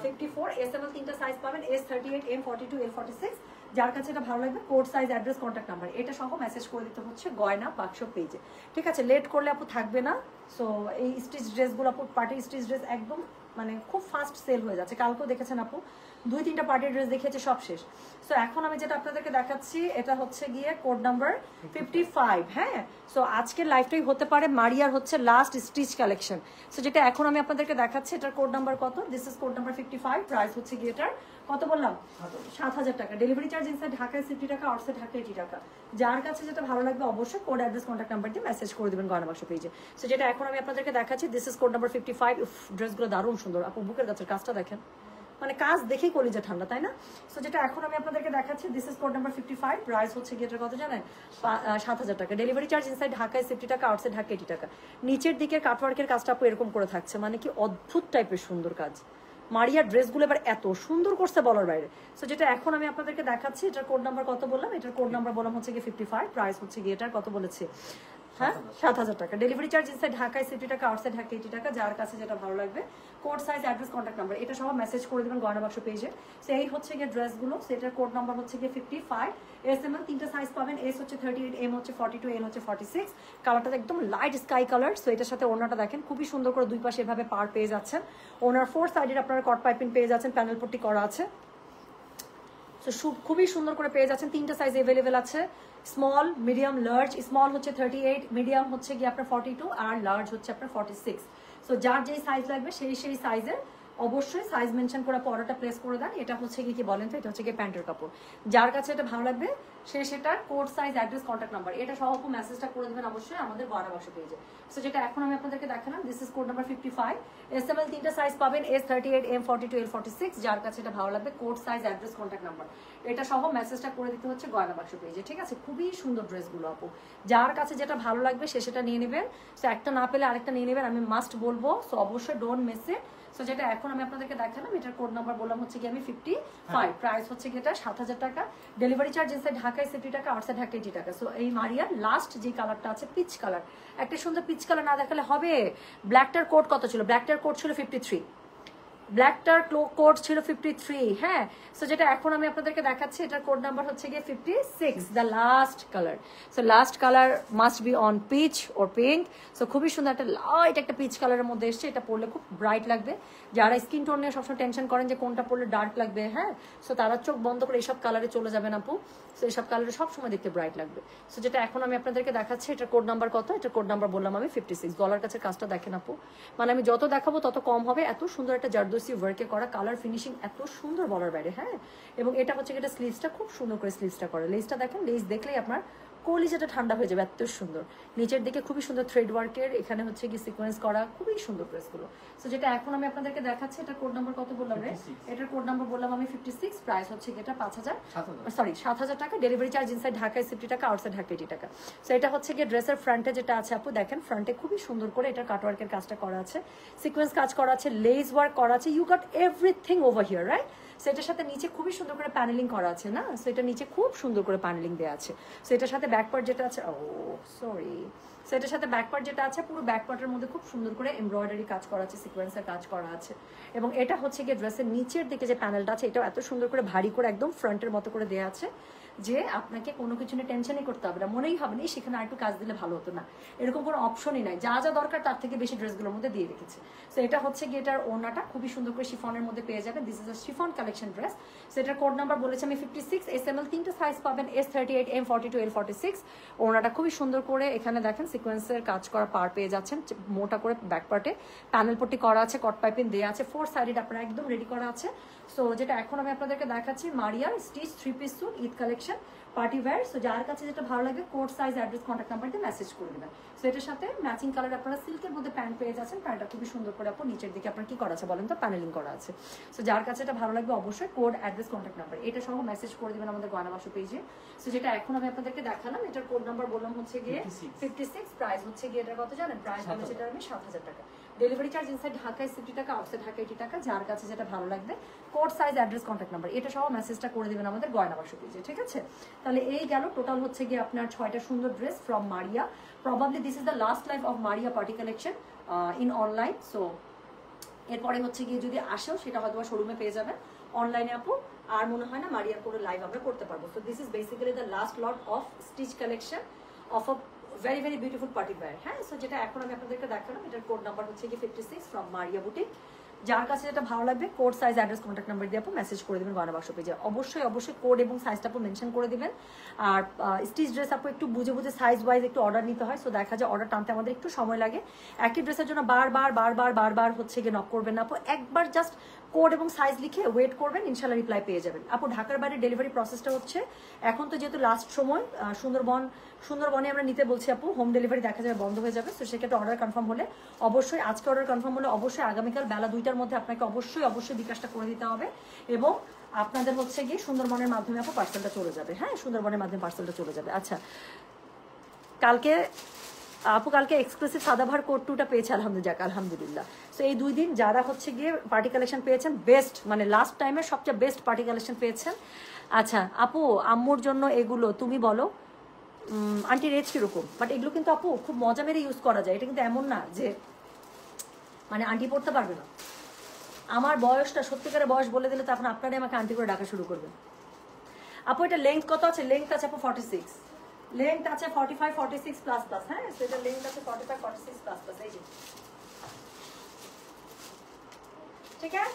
54। SML 3টা সাইজ পাবেন, S38, M42, L46। যার কাছে এটা ভালো লাগবে, code size, address, contact number এটা সহ মেসেজ করে দিতে হচ্ছে গয়না বাক্স পেজে, ঠিক আছে? লেট করলে আপু থাকবে না। সো এই স্টিচ ড্রেসগুলো আপু, পার্টি স্টিচ ড্রেস একদম মানে খুব ফাস্ট সেল হয়ে যাচ্ছে। কালকেও দেখেছেন আপু 2-3টা পার্টির ড্রেস দেখিয়েছে, সব শেষ। সো এখন আমি যেটা আপনাদেরকে দেখাচ্ছি, এটা হচ্ছে গিয়ে কোড নাম্বার 55। হ্যাঁ, সো আজকের লাইফটাই হতে পারে মারিয়ার হচ্ছে লাস্ট স্টিচ কালেকশন। সো যেটা এখন আমি আপনাদেরকে দেখাচ্ছি, এটার কোড নাম্বার কত? This is code number 55, price হচ্ছে গিয়ে এটার কত বললাম? 7000 টাকা। ডেলিভারি চার্জ ইনসাইড ঢাকায় 60 টাকা, আউটসাইড ঢাকা 80 টাকা। যার কাছে যেটা ভালো লাগবে অবশ্যই কোড, অ্যাড্রেস, কন্ট্যাক্ট নাম্বার দিয়ে মেসেজ করে দিবেন গয়না বাক্স পেজে। সো যেটা এখন আমি আপনাদেরকে দেখাচ্ছি, দিস ইজ কোড নাম্বার 55। ড্রেসগুলো দারুণ সুন্দর আপু, বুকের কাছের কাজটা দেখেন, মানে কাজ দেখেই কলিজা ঠান্ডা, তাই না? সো যেটা এখন আমি আপনাদেরকে দেখাচ্ছি, this is code number 55, price হচ্ছে গিয়ে এটার কত জানেন? 7000 টাকা। ডেলিভারি চার্জ ইনসাইড ঢাকায় 60 টাকা, আউটসাইড ঢাকা 80 টাকা। নিচের দিকে কাটওয়ার্কের কাজটা আপু এরকম করে থাকছে, মানে কি অদ্ভুত টাইপের সুন্দর কাজ। মারিয়ার ড্রেসগুলো এবার এত সুন্দর করছে বলার বাইরে। সো যেটা এখন আমি আপনাদেরকে দেখাচ্ছি, এটার কোড নাম্বার কত বললাম? এটার কোড নাম্বার বললাম হচ্ছে গিয়ে 55, প্রাইস হচ্ছে গিয়ে এটার কত বলেছে? হ্যাঁ, 7000 টাকা। ডেলিভারি চার্জ ইনসাইড ঢাকায় 60 টাকা, আউটসাইড ঢাকা 80 টাকা। যার কাছে যেটা ভালো লাগবে, code size, address, contact number এটা সব মেসেজ করে দেবেন গয়না বাক্স পেজে। সো এই হচ্ছে গিয়ে ড্রেসগুলো। সেটার কোড নাম্বার হচ্ছে গিয়ে 55। SML 3টা সাইজ পাবেন, S হচ্ছে 38, M হচ্ছে 42, L হচ্ছে 46। কালারটা একদম লাইট স্কাই কালার। সো এটার সাথে ওড়নাটা দেখেন, খুবই সুন্দর করে দুই পাশে এভাবে পার পেয়ে যাচ্ছেন। ওনার 4 সাইডের আপনারা কট পাইপিং পেয়ে যাচ্ছেন, প্যানেল পট্টি করা আছে। সো খুবই সুন্দর করে পেয়ে যাচ্ছেন। 3টা সাইজ অ্যাভেলেবেল আছে, স্মল, মিডিয়াম, লার্জ। স্মল হচ্ছে 38, মিডিয়াম হচ্ছে গিয়ে আপনার 42, আর লার্জ হচ্ছে আপনার 46। সো যার যেই সাইজ লাগবে সেই সাইজের অবশ্যই সাইজ মেনশন করে অর্ডারটা প্লেস করে দেন। এটা হচ্ছে কি বলেন তো, এটা হচ্ছে কি প্যান্টের কাপড়। যার কাছে এটা ভালো লাগবে সে সেটার code size, address, contact number এটা সহ মেসেজটা করে দেবেন অবশ্যই আমাদের গয়না বাক্স পেজে। সো যেটা এখন আমি আপনাদেরকে দেখালাম, this is code number 55। SML 3টা সাইজ পাবেন, S38, M42, L46। যার কাছে এটা ভালো লাগবে, code size, address, contact number এটা সহ মেসেজটা করে দিতে হচ্ছে গয়না বাক্স পেজে, ঠিক আছে? খুবই সুন্দর ড্রেসগুলো আপু, যার কাছে যেটা ভালো লাগবে সে সেটা নিয়ে নেবেন। সো একটা না পেলে আরেকটা নিয়ে নেবেন, আমি মাস্ট বলবো। সো অবশ্যই ডোন্ট মিস ইট। সো যেটা এখন আমি আপনাদেরকে দেখালাম, এটার কোড নাম্বার বললাম হচ্ছে কি আমি 55, প্রাইস হচ্ছে কি এটা 7,000 টাকা, ডেলিভারি চার্জ ইনসাইড ঢাকায় 60 টাকা, আউটসাইড ঢাকা 80 টাকা। সো এই মারিয়ার লাস্ট যে কালারটা আছে পিচ কালার, একটা সুন্দর পিচ কালার না দেখালে হবে। ব্ল্যাকটার কোড কত ছিল? ব্ল্যাকটার কোড ছিল 53, ব্ল্যাকটার কোড ছিল 53, হ্যাঁ। সো যেটা এখন আমি আপনাদেরকে দেখাচ্ছি এটার কোড নাম্বার হচ্ছে গিয়ে 56, the last colour. So last colour must be on peach or pink. So খুবই সুন্দর একটা লাইট একটা পিচ কালারের মধ্যে এসছে, এটা পরলে খুব ব্রাইট লাগবে। যারা স্কিন টোন নিয়ে সবসময় টেনশন করেন যে কোনটা পরলে ডার্ক লাগবে, হ্যাঁ, সো তারা চোখ বন্ধ করে এইসব কালারে চলে যাবেন আপু। সো এইসব কালারে সবসময় দেখতে ব্রাইট লাগবে। সো যেটা এখন আমি আপনাদেরকে দেখাচ্ছি এটার কোড নাম্বার কত? এটার কোড নাম্বার বললাম আমি 56। গলার কাছে কাজটা দেখেন আপু, মানে আমি যত দেখাবো তত কম হবে। এত সুন্দর একটা জারদোসি ওয়ার্কে করা, কালার ফিনিশিং এত সুন্দর বলার বাইরে, হ্যাঁ। এবং এটা হচ্ছে এটা স্লিভসটা খুব সুন্দর করে স্লিভসটা করে, লেসটা দেখেন, লেস দেখলেই আপনার কলিজাটা ঠান্ডা হয়ে যাবে, এত সুন্দর। নিচের দিকে খুবই সুন্দর থ্রেড ওয়ার্কের, এখানে হচ্ছে কি সিকোয়েন্স করা, খুবই সুন্দর ড্রেসগুলো। সো যেটা এখন আমি আপনাদেরকে দেখাচ্ছি এটার কোড নাম্বার কত বললাম রে? এটার কোড নাম্বার বললাম আমি 56, প্রাইস হচ্ছে এটা 7,000 টাকা, ডেলিভারি চার্জ ইনসাইড ঢাকায় 60 টাকা, আউটসাইড ঢাকা 80 টাকা। সো এটা হচ্ছে গিয়ে ড্রেসের ফ্রন্টে যেটা আছে আপু দেখেন, ফ্রন্টে খুবই সুন্দর করে এটা কাটওয়ার্কের কাজটা করা আছে, সিকোয়েন্স কাজ করা আছে, লেস ওয়ার্ক করা আছে, you got everything over here, right. সেটার সাথে নিচে খুবই সুন্দর করে প্যানেলিং করা আছে না, সো এটা নিচে খুব সুন্দর করে প্যানেলিং দেওয়া আছে। সো এটার সাথে ব্যাক পার্ট যেটা আছে, ও সরি, সো এটার সাথে ব্যাক পার্ট যেটা আছে, পুরো ব্যাক পার্টের মধ্যে খুব সুন্দর করে এমব্রয়ডারি কাজ করা আছে, সিকোয়েন্সের কাজ করা আছে। এবং এটা হচ্ছে গিয়ে ড্রেসের নিচের দিকে যে প্যানেলটা আছে, এটাও এত সুন্দর করে ভারী করে একদম ফ্রন্টের মতো করে দেওয়া আছে, যে আপনাকে কোনো কিছু নিয়ে টেনশনই করতে হবে না, মনেই হবে না সেখানে আর একটু কাজ দিলে ভালো হতো না, এরকম কোনো অপশনই নাই। যা যা দরকার তার থেকে বেশি ড্রেসগুলোর মধ্যে দিয়ে রেখেছে। সো এটা হচ্ছে গিয়ে এটার ওড়নাটা খুবই সুন্দর করে শিফনের মধ্যে পেয়ে যাবেন, this is a chiffon collection dress. So এটার কোড নাম্বার বলেছি আমি 56, SML 3টা সাইজ পাবেন, S38, M42, L46। ওড়নাটা খুবই সুন্দর করে এখানে দেখেন সিকোয়েন্সের কাজ করা পার পেয়ে যাচ্ছেন, মোটা করে ব্যাক পার্টে প্যানেল পট্টি করা আছে, কট পাইপিং দেওয়া আছে, 4 সাইডেড আপনার একদম রেডি করা আছে। সো যেটা এখন আমি আপনাদেরকে দেখাচ্ছি মারিয়ার stitch 3 piece suit, Eid collection, party wear. So যার কাছে যেটা ভালো লাগে code size address contact number দিয়ে মেসেজ করে দেবেন। সো এটার সাথে ম্যাচিং কালার আপনারা সিল্কের মধ্যে প্যান্ট পেয়ে যাচ্ছেন, প্যান্টটা খুবই সুন্দর করে আপনি নিচের দিকে আপনার কি করা আছে বলেন তো, প্যানেলিং করা আছে। সো যার কাছে এটা ভালো লাগবে অবশ্যই কোড অ্যাড্রেস কন্ট্যাক্ট নাম্বার এটা সহ মেসেজ করে দেবেন আমাদের গয়না বাক্স পেজে। সো যেটা এখন আমি আপনাদেরকে দেখালাম এটার কোড নাম্বার বললাম হচ্ছে গিয়ে 56, প্রাইস হচ্ছে গিয়ে এটার কত জানেন? প্রাইস বলেছে এটা আমি 7,000 টাকা, ডেলিভারি চার্জ ইনসাইড ঢাকায় 60 টাকা, আউটসাইড ঢাকা 80 টাকা। যার কাছে যেটা ভালো লাগবে code size address contact number এটা সহ মেসেজটা করে দেবেন আমাদের গয়না বাক্স পেজে, ঠিক আছে? তাহলে এই গেল টোটাল হচ্ছে গিয়ে আপনার 6টা সুন্দর dress from Maria. Probably this is the last live of Maria party collection in online. So এরপরে হচ্ছে গিয়ে যদি আসেও সেটা হয়তো শোরুমে পেয়ে যাবেন, অনলাইনে আপু আর মনে হয় না মারিয়ার কোনো লাইভ আমরা করতে পারবো। So this is basically the last lot of stitch collection of a very very beautiful party wear, হ্যাঁ। সো যেটা এখন আমি আপনাদেরকে দেখালাম এটার কোড নাম্বার হচ্ছে কি 56 ফ্রম মারিয়া বুটিক। যার কাছে যেটা ভালো লাগবে code size address contact number দিয়ে আপু মেসেজ করে দেবেন গয়না বাক্স পেজে। অবশ্যই অবশ্যই কোড এবং সাইজটা আপু মেনশন করে দিবেন। আর স্টিচ ড্রেস আপু একটু বুঝে বুঝে সাইজ ওয়াইজ একটু অর্ডার নিতে হয়, সো দেখা যায় অর্ডার টানতে আমাদের একটু সময় লাগে। একই ড্রেসের জন্য বারবার হচ্ছে গিয়ে নক করবেন না আপু, একবার জাস্ট কোড এবং সাইজ লিখে ওয়েট করবেন, ইনশাল্লাহ রিপ্লাই পেয়ে যাবেন আপু। ঢাকার বাইরে ডেলিভারি প্রসেসটা হচ্ছে এখন তো যেহেতু লাস্ট সময় সুন্দরবনে আমরা নিতে বলছি আপু, হোম ডেলিভারি দেখা যাবে বন্ধ হয়ে যাবে। তো সেক্ষেত্রে অর্ডার কনফার্ম হলে অবশ্যই, আজকে অর্ডার কনফার্ম হলে অবশ্যই আগামীকাল বেলা 2টার মধ্যে আপনাকে অবশ্যই বিকাশটা করে দিতে হবে, এবং আপনাদের হচ্ছে গিয়ে সুন্দরবনের মাধ্যমে আপু পার্সেলটা চলে যাবে, হ্যাঁ, সুন্দরবনের মাধ্যমে পার্সেলটা চলে যাবে। আচ্ছা, কালকে এক্সক্লুসিভ সাদাভার কোড 2টা পেয়েছে আলহামদুলিল্লাহ। সো এই 2 দিন যারা হচ্ছে গিয়ে পার্টি কালেকশন পেয়েছেন, বেস্ট মানে লাস্ট টাইমের সবচেয়ে বেস্ট পার্টি কালেকশন পেয়েছেন। আচ্ছা আপু, আম্মুর জন্য এগুলো তুমি বলো আন্টির এজ কিরকম, বাট এগুলো কিন্তু আপু খুব মজা মেরে ইউজ করা যায়, এটা কিন্তু এমন না যে মানে আন্টি পড়তে পারবে না। আমার বয়সটা সত্যিকারের বয়স বলে দিলে তখন আপনারাই আমাকে আন্টি করে ডাকা শুরু করবেন। আপু এটা লেন্থ কত আছে? লেন্থ আছে আপু 46, লেন্থ আছে 45, 46 প্লাস প্লাস, হ্যাঁ। সেটা লেন্থ আছে 45, 46 প্লাস প্লাস, এই যে, ঠিক আছে।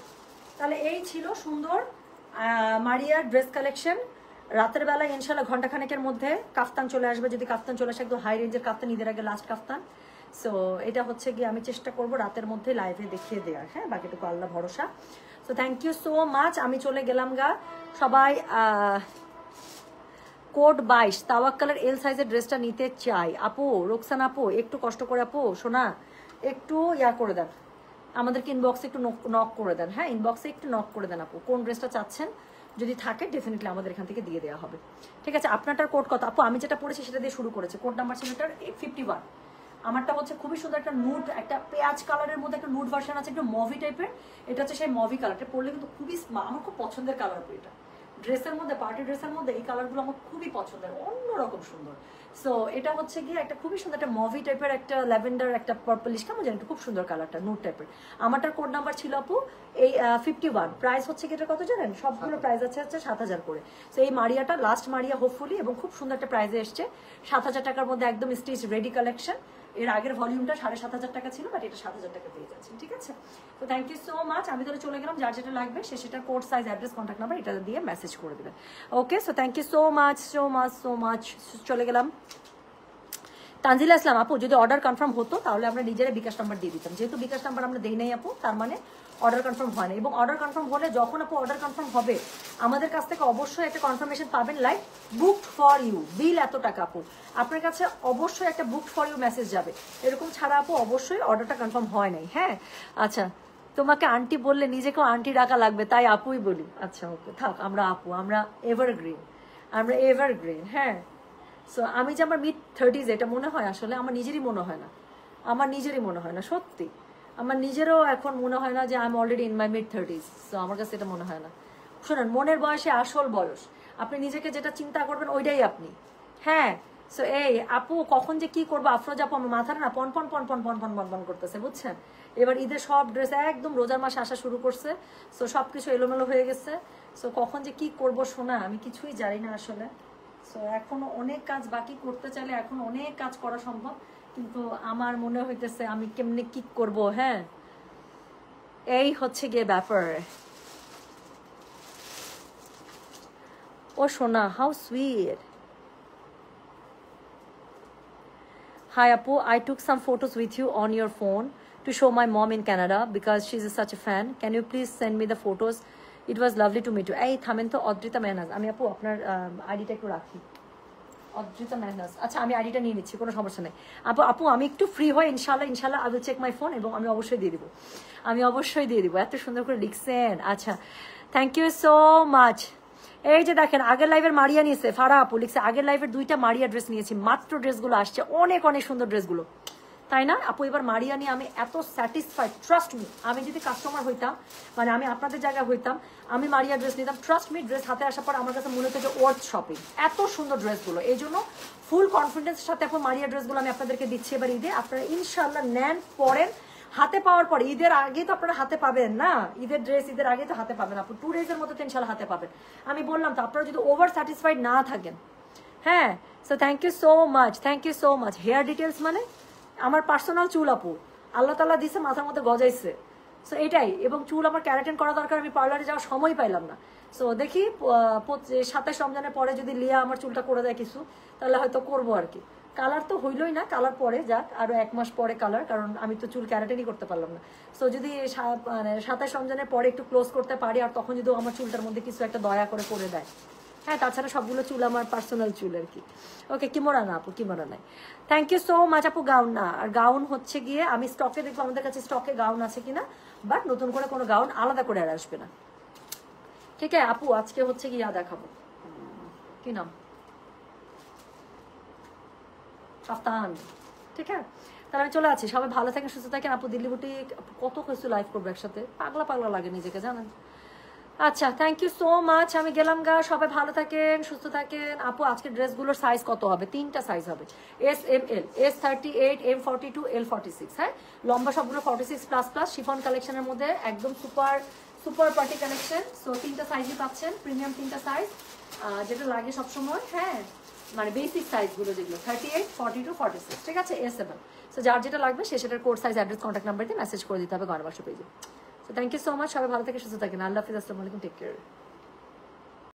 তাহলে এই ছিল সুন্দর মারিয়ার ড্রেস কালেকশন। রাতের বেলা ইনশাল্লাহ ঘন্টাখানেকের মধ্যে কাফতান চলে আসবে, যদি কাফতান চলে আসে একদম হাই রেঞ্জের কাফতান, ঈদের আগে লাস্ট কাফতান। সো এটা হচ্ছে গিয়ে আমি চেষ্টা করব রাতের মধ্যে লাইভে দেখিয়ে দেওয়ার, হ্যাঁ, বাকিটুকু আল্লাহ ভরসা। So thank you so much, আমি চলে গেলাম গা। সবাই কোড 22 তাওয়াক্কালের এল সাইজের ড্রেসটা নিতে চাই আপু। রোকসান আপু একটু কষ্ট করে আপু শোনা, একটু ইয়া করে দেন, আমাদেরকে ইনবক্সে একটু নক করে দেন, হ্যাঁ, ইনবক্সে একটু নক করে দেন আপু, কোন ড্রেসটা চাচ্ছেন, যদি থাকে ডেফিনেটলি আমাদের এখান থেকে দিয়ে দেওয়া হবে, ঠিক আছে। আপনারটার কোড কত আপু? আমি যেটা পড়েছি সেটা দিয়ে শুরু করেছে, কোড নাম্বার ছিল এটার 51, আমারটা হচ্ছে খুবই সুন্দর একটা নুড, একটা পেঁয়াজ কালারের মধ্যে একটা নুড ভার্সন আছে, একটু মভি টাইপের। এটা হচ্ছে সেই মভি কালারটা, পরলে কিন্তু খুবই আমার খুব পছন্দের কালার। এটা ড্রেসের মধ্যে, পার্টি ড্রেসের মধ্যে এই কালারগুলো আমার খুবই পছন্দের, অন্যরকম সুন্দর। সো এটা হচ্ছে গিয়ে একটা খুবই সুন্দর একটা মভি টাইপের, একটা ল্যাভেন্ডার, একটা পার্পলিশ, কেমন জানি খুব সুন্দর কালারটা, নুড টাইপের। আমারটার কোড নাম্বার ছিল আপু এই 51। প্রাইস হচ্ছে কি এটা কত জানেন? সবগুলো প্রাইস আছে হচ্ছে 7,000 করে। সো এই মারিয়াটা লাস্ট মারিয়া হোপফুলি, এবং খুব সুন্দর একটা প্রাইসে এসছে 7,000 টাকার মধ্যে, একদম স্টিচ রেডি কালেকশন। এর আগের ভলিউমটা 7,500 টাকা ছিল, বাট এটা 7,000 টাকা পেয়ে যাচ্ছেন, ঠিক আছে? তো থ্যাংক ইউ সো মাচ। আমি তাহলে চলে গেলাম, যার যেটা লাগবে সে সেটা code, size, address, contact number এটা দিয়ে মেসেজ করে দেবেন। Okay, so thank you so much, so much, so much. চলে গেলাম। তানজিলা ইসলাম আপু, যদি অর্ডার কনফার্ম হতো তাহলে আমরা নিজেরা বিকাশ নাম্বার দিয়ে দিতাম, যেহেতু বিকাশ নাম্বার আমরা দেই নাই আপু, তার মানে অর্ডার কনফার্ম হয় না। এবং অর্ডার কনফার্ম হলে, যখন আপু অর্ডার কনফার্ম হবে, আমাদের কাছ থেকে অবশ্যই একটা কনফার্মেশন পাবেন, লাইক বুকড ফর ইউ, বিল এত টাকা আপু, আপনার কাছে অবশ্যই একটা বুকড ফর ইউ মেসেজ যাবে। এরকম ছাড়া আপু অবশ্যই অর্ডারটা কনফার্ম হয় নাই। হ্যাঁ, আচ্ছা, তোমাকে আন্টি বললে নিজেকেও আন্টি ডাকা লাগবে, তাই আপুই বলি। আচ্ছা ওকে, থাক, আমরা আপু, আমরা এভারগ্রিন, আমরা এভারগ্রিন। হ্যাঁ, সো আমি যে আমার মিড 30s, এটা মনে হয় আসলে আমার নিজেরই মনে হয় না, আমার নিজেরই মনে হয় না, সত্যি আমার নিজেরও এখন মনে হয় না যে I am already in my mid 30s। So আমার কাছে এটা মনে হয় না। শোনেন, মনের বয়সে আসল বয়স, আপনি নিজেকে যেটা চিন্তা করবেন ওইটাই আপনি। হ্যাঁ, সো এই আপু কখন যে কি করবো, আফরোজ আপু আমার মাথার না পন পন পন পন পন পন পন পন করতেছে, বুঝছেন? এবার ঈদের সব ড্রেস একদম রোজার মাসে আসা শুরু করছে, সো সব কিছু এলোমেলো হয়ে গেছে। সো কখন যে কি করবো শোনা, আমি কিছুই জানি না আসলে। সো এখনো অনেক কাজ বাকি, করতে চাইলে এখন অনেক কাজ করা সম্ভব, কিন্তু আমার মনে হইতেছে আমি কেমনে কি করব। হ্যাঁ, এই হচ্ছে গিয়ে ব্যাপার। ও সোনা, how sweet. Hi Apu, I took some photos with you on your phone to show my mom in Canada because she's such a fan. Can you please send me the photos? It was lovely to meet you. এই থামেন তো, অদ্রিতা মেহনাজ। আমি আপু আপনার আইডিটা একটু রাখি, অদ্রিতা মেহনাজ। আচ্ছা, আমি আইডিটা নিয়ে নিচ্ছি, কোনো সমস্যা নেই আপু। আপু আমি একটু ফ্রি হই, ইনশাল্লাহ ইনশাল্লাহ I will check my phone, এবং আমি অবশ্যই দিয়ে দিব, আমি অবশ্যই দিয়ে দিব। এত সুন্দর করে লিখছেন। আচ্ছা, থ্যাংক ইউ সো মাচ। এই যে দেখেন, আগের লাইভের মারিয়া নিয়েছে, ফারা আপু লিখছে আগের লাইভের 2টা মারিয়া ড্রেস নিয়েছি, মাত্র ড্রেসগুলো আসছে, অনেক অনেক সুন্দর ড্রেসগুলো, তাই না আপু? এবার মারিয়া নিয়ে আমি এত স্যাটিসফাইড, ট্রাস্ট মি। আমি যদি কাস্টমার হইতাম, মানে আমি আপনাদের জায়গায় হইতাম, আমি মারিয়া ড্রেস নিতাম, ট্রাস্ট মি। ড্রেস হাতে আসার পর আমার কাছে মনে হতো যে ওয়ার্থ শপিং, এত সুন্দর ড্রেসগুলো। এই জন্য ফুল কনফিডেন্সের সাথে আপু মারিয়া ড্রেসগুলো আমি আপনাদেরকে দিচ্ছি এবার ঈদে। আপনারা ইনশাল্লাহ নেন, পরেন, হাতে পাওয়ার পরে, ঈদের আগে তো আপনারা হাতে পাবেন না, ঈদের ড্রেস ঈদের আগে তো হাতে পাবেন আপু, 2 days মধ্যে তো ইনশাল্লাহ হাতে পাবেন। আমি বললাম তো, আপনারা যদি ওভার স্যাটিসফাইড না থাকেন। হ্যাঁ, so thank you so much, thank you so much. Hair details মানে আমার পার্সোনাল চুল আপু, আল্লাহ তাআলা দিছে, মাথার মধ্যে গজাইছে, সো এটাই। এবং চুল আমার ক্যারাটিন করা দরকার, আমি পার্লারে যাওয়ার সময় পাইলাম না। সো দেখি 27 রমজানের পরে যদি লিয়া আমার চুলটা করে দেয় কিছু, তাহলে হয়তো করবো আর কি। কালার তো হইলই না, কালার পরে যাক, আরো 1 মাস পরে কালার, কারণ আমি তো চুল ক্যারাটিনই করতে পারলাম না। সো যদি 27 রমজানের পরে একটু ক্লোজ করতে পারি, আর তখন যদি আমার চুলটার মধ্যে কিছু একটা দয়া করে দেয়। হ্যাঁ, তাছাড়া সবগুলো চুল আমার পার্সোনাল চুল আর কি। ওকে, কিমোরা না আপু, কিমোরা নাই। থ্যাংক ইউ সো মাচ আপু। গাউন না, আর গাউন হচ্ছে গিয়ে আমি স্টকে দেখবো আমাদের কাছে স্টকে গাউন আছে কিনা, বাট নতুন করে কোনো গাউন আলাদা করে আর আসবে না। ঠিক আছে আপু, আজকে হচ্ছে গিয়ে দেখাবো, কি নাম, কাফতান। ঠিক আছে, তাহলে আমি চলে আছি। সবাই ভালো থাকেন, সুস্থ থাকেন আপু। দিল্লি বুটিক কত কিছু লাইভ করবো একসাথে, পাগলা পাগলা লাগে নিজেকে, জানেন। আচ্ছা, থ্যাংক ইউ সো মাচ, আমি গেলাম গা। সবাই ভালো থাকেন, সুস্থ থাকেন আপু। আজকে ড্রেসগুলোর সাইজ কত হবে? 3টা সাইজ হবে, S, M, L, S38, M42, L46। হ্যাঁ, লম্বা সবগুলো 46++, শিফন কালেকশনের মধ্যে একদম super super party collection. So 3টা সাইজই পাচ্ছেন, প্রিমিয়াম 3টা সাইজ, যেটা লাগে সবসময়। হ্যাঁ, মানে বেসিক সাইজগুলো যেগুলো 38, 42, 46, ঠিক আছে, S7। সো যার যেটা লাগবে সে সেটার code, size, address, contact number দিয়ে মেসেজ করে দিতে হবে গণবাক্স পেজে। So thank you so much. সবাই ভালো থেকে সুস্থ থাকেন। আল্লাহ হাফিজ, আসসালামু আলাইকুম, টেক কেয়ার।